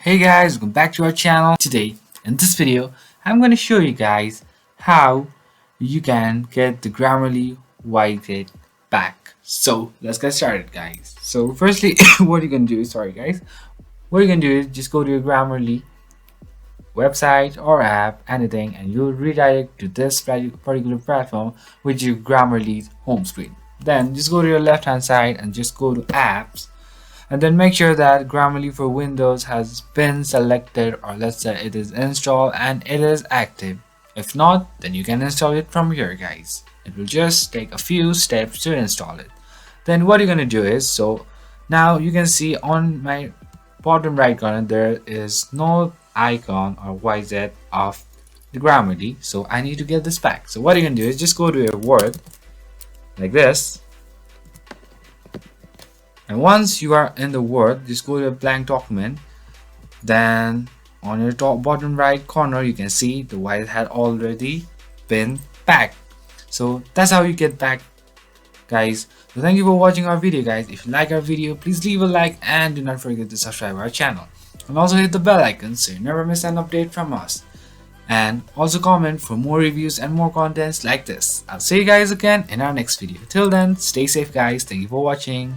Hey guys, welcome back to our channel. Today, in this video, I'm going to show you guys how you can get the Grammarly Widget back. So let's get started, guys. So firstly, what you're going to do is, what you're going to do is just go to your Grammarly website or app, anything, and you'll redirect to this particular platform, which is Grammarly's home screen. Then just go to your left hand side and just go to apps, and then make sure that Grammarly for Windows has been selected, or let's say it is installed and it is active. If not, then you can install it from here, guys. It will just take a few steps to install it. Then what you're going to do is, so now you can see on my bottom right corner there is no icon or YZ of the Grammarly, so I need to get this back. So what you can do is just go to your Word like this, and once you are in the Word, just go to a blank document. Then on your top bottom right corner you can see the white had already been packed. So that's how you get back, guys. So thank you for watching our video, guys. If you like our video, please leave a like and do not forget to subscribe our channel, and also hit the bell icon so you never miss an update from us. And also comment for more reviews and more contents like this. I'll see you guys again in our next video. Till then, stay safe, guys. Thank you for watching.